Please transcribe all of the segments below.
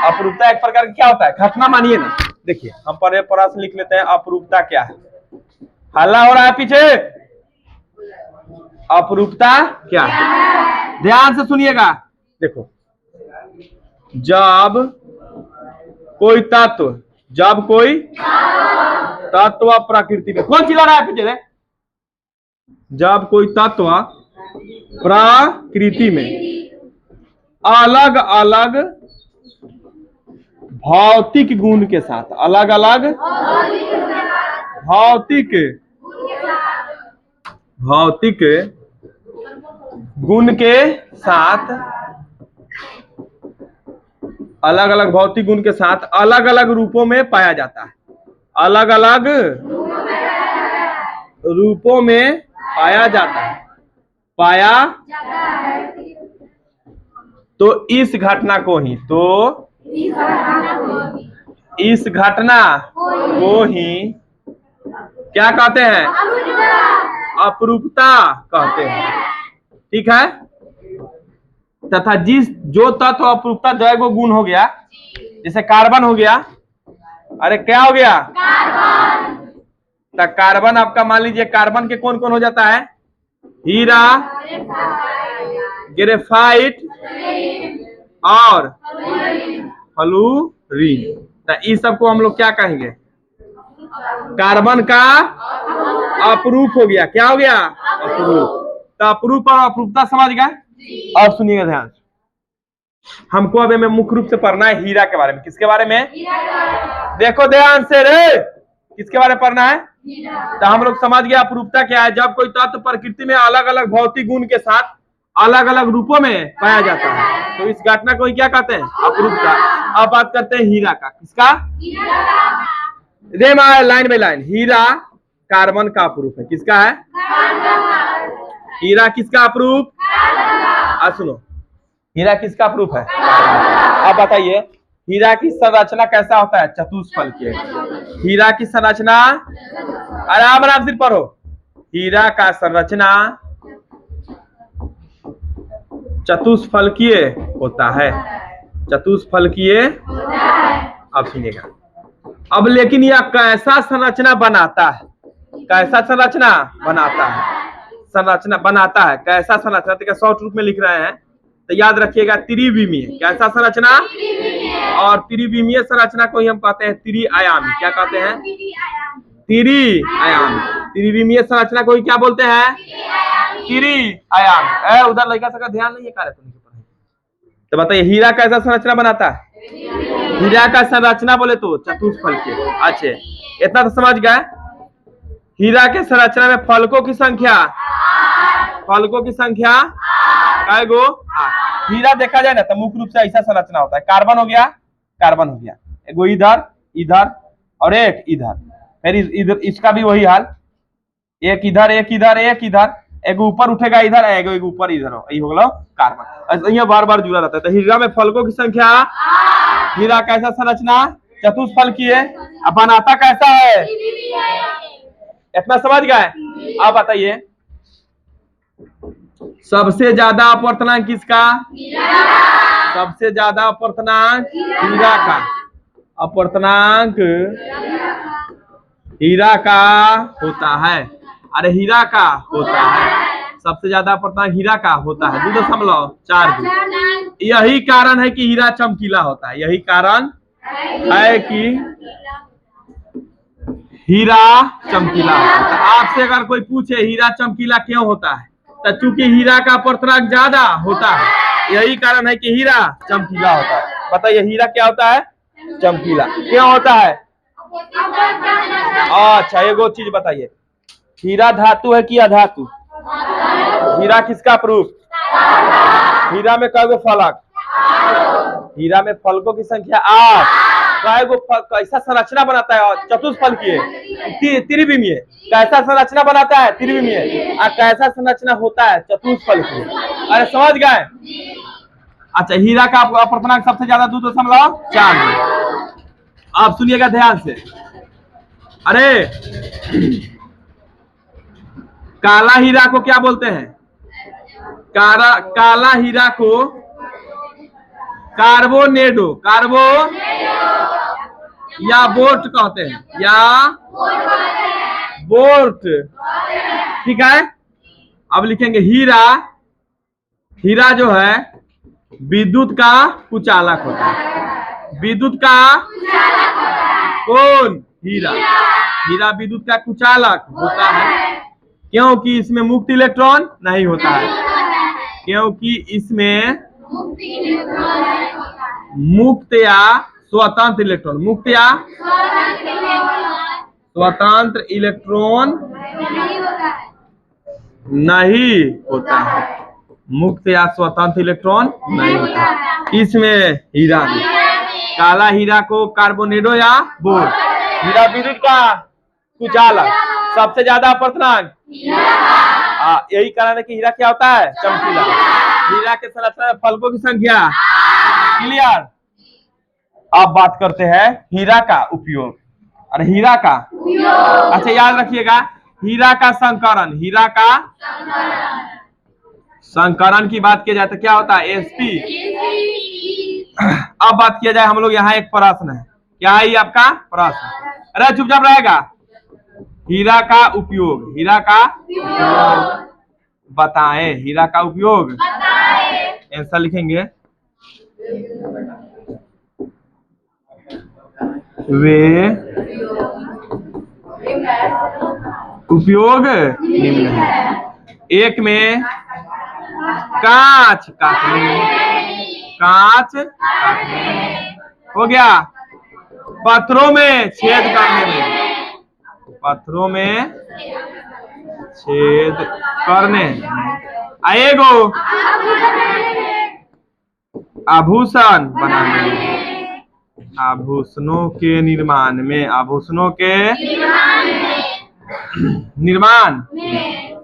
अपरूपता एक प्रकार का क्या होता है? घटना मानिए ना। देखिए हम पर प्रश्न लिख लेते हैं, अपरूपता क्या है। हल्ला हो रहा है पीछे। अपरूपता क्या है? ध्यान से सुनिएगा। देखो, जब कोई तत्व प्रकृति में, कौन चिल्ला रहा है पीछे? जब कोई तत्व प्रकृति में अलग अलग भौतिक गुण के साथ, अलग अलग भौतिक गुण के साथ, अलग अलग भौतिक गुण के साथ अलग अलग रूपों में पाया जाता है। अलग अलग रूपों में पाया जाता है। तो इस घटना को ही क्या कहते हैं? अपरूपता कहते हैं। ठीक है। तथा जो तत्व अपरूपता जो गुण हो गया, जैसे कार्बन हो गया। अरे क्या हो गया? तो कार्बन आपका मान लीजिए, कार्बन के कौन कौन हो जाता है? हीरा, ग्रेफाइट और फ्लोरीन। तो इस सबको हम लोग क्या कहेंगे? कार्बन का अपरूप हो गया। क्या हो गया? अपरूप। तो अपरूप और अपरूपता समझ गए। और सुनिएगा ध्यान से, हमको अब में मुख्य रूप से पढ़ना है हीरा के बारे में। किसके बारे में? देखो ध्यान से रे, किसके बारे में पढ़ना है? तो हम लोग समझ गए अपरूपता क्या है। जब कोई तत्व प्रकृति में अलग अलग भौतिक गुण के साथ अलग अलग रूपों में पाया जाता है, तो इस घटना को क्या कहते हैं? अपरूपता। अब बात करते हैं हीरा का। किसका? Line by line. हीरा कार्बन का अपरूप है। किसका है? हीरा किसका अपरूप? सुनो, हीरा किसका अपरूप है? अब बताइए, हीरा की संरचना कैसा होता है? चतुष्फलकीय। हीरा की संरचना, आराम आराम से पढ़ो। हीरा का संरचना चतुष्फलकीय होता है। चतुष्फलकीय। अब सुनिएगा। अब लेकिन यह कैसा संरचना बनाता है? कैसा संरचना बनाता है? कैसा संरचना? तो शॉर्ट रूप में लिख रहे हैं तो याद रखिएगा, त्रिविमीय। कैसा संरचना? और त्रिविमीय संरचना को ही हम कहते हैं त्रिआयामी। क्या कहते हैं? त्रिआयामी। त्रिविमीय संरचना को ही क्या बोलते हैं? त्रिआयामी। उधर लड़का सबका ध्यान नहीं है। तो बताइए, हीरा कैसा संरचना बनाता है? हीरा का संरचना बोले तो चतुष्फलकीय। अच्छे, इतना तो समझ गए। हीरा के संरचना में फलकों की संख्या काय गो? हीरा देखा जाए ना तो मुख्य रूप से ऐसा संरचना होता है। कार्बन हो गया, एगो इधर और एक इधर। फिर इधर इसका भी वही हाल, एक इधर, एगो ऊपर उठेगा इधर, एगो ऊपर इधर हो। यही हो गया कार्बन। ये बार बार जुड़ा रहता है। तो हीरा में फलकों की संख्या। हीरा कैसा संरचना? चतुष्फलकीय। अब बनाता कैसा है? इतना समझ गए। अब बताइए, सबसे ज्यादा अपवर्तनांक किसका? सबसे ज्यादा अपवर्तनांक हीरा का। अपवर्तनांक हीरा का होता है। अरे हीरा का होता है। सबसे ज्यादा अपवर्तनांक हीरा का होता है 2.4। यही कारण है कि हीरा चमकीला होता है। यही कारण है कि हीरा चमकीला होता है। आपसे अगर कोई पूछे हीरा चमकीला क्यों होता है, तो चूंकि हीरा का अपवर्तनांक ज्यादा होता है, यही कारण है कि हीरा चमकीला होता है। बताइए, हीरा क्या होता है? चमकीला। क्यों होता है? अच्छा, एगो चीज बताइए, हीरा धातु है कि अधातु? हीरा किसका प्रूफ? हीरा में कई गो फलक? हीरा में फलकों की संख्या 8। कई गो कैसा संरचना बनाता है? चतुष्फलकीय। त्रिविमीय। कैसा संरचना बनाता है? त्रिविमीय। और कैसा संरचना होता है? चतुष्फलकीय। अरे समझ गए? अच्छा, हीरा का अपवर्तनांक सबसे ज्यादा 2.4। आप सुनिएगा ध्यान से। अरे काला हीरा को क्या बोलते हैं? काला हीरा को कार्बोनेडो, कार्बो या बोर्ट कहते हैं, या बोर्ट, ठीक है। अब लिखेंगे हीरा। हीरा जो है विद्युत का कुचालक होता है। विद्युत का कौन? हीरा। हीरा विद्युत का कुचालक होता है क्योंकि इसमें मुक्त इलेक्ट्रॉन नहीं होता है, क्योंकि इसमें मुक्त या स्वतंत्र इलेक्ट्रॉन, मुक्त या स्वतंत्र इलेक्ट्रॉन नहीं होता है, मुक्त या स्वतंत्र इलेक्ट्रॉन नहीं होता है इसमें हीरा में। काला हीरा को कार्बोनेडो या बोर्ड। हीरा विद्युत का कुचालक, सबसे ज्यादा अपवर्तनांक, यही कारण है कि हीरा क्या होता है? चमकीला। हीरा के संरचना में फलकों की संख्या, क्लियर। अब बात करते हैं हीरा का उपयोग। और हीरा का अच्छा याद रखिएगा, हीरा का संकरण, हीरा का संकरण की बात की जाए तो क्या होता है? एसपी। अब बात किया जाए हम लोग, यहाँ एक प्रश्न है, क्या है ये आपका प्रश्न? अरे चुपचाप रहेगा। हीरा का उपयोग, हीरा का बताएं, हीरा का उपयोग ऐसा लिखेंगे, वे उपयोग निम्न है। एक में कांच काटने, कांच काटने हो गया। पत्थरों में छेद करने में, पत्थरों में छेद करने। आएगो आभूषण बनाने में, आभूषणों के निर्माण में, आभूषणों के निर्माण।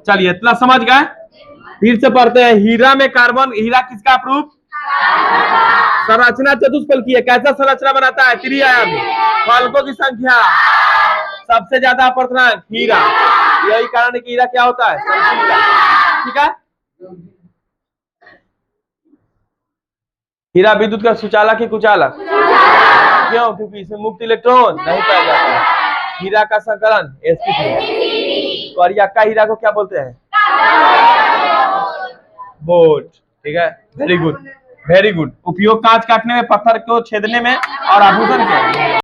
चलिए इतना समझ गए। फिर से पढ़ते हैं। हीरा में कार्बन, हीरा किसका प्रूफ? संरचना चतुष्फल की है। कैसा संरचना बनाता है? त्रिआयामी। फलकों की संख्या, सबसे ज्यादा अपवर्तनांक, हीरा। यही कारण है कि हीरा क्या होता है? ठीक है। हीरा विद्युत का सुचालक है, कुचालक? क्यों? क्योंकि इसमें मुक्त इलेक्ट्रॉन नहीं पाया जाता है। हीरा का संकलन sp3। और यक्का हीरा को क्या बोलते हैं? बोर्ड। ठीक है, वेरी गुड, वेरी गुड। उपयोग कांच काटने में, पत्थर को छेदने में और आभूषण के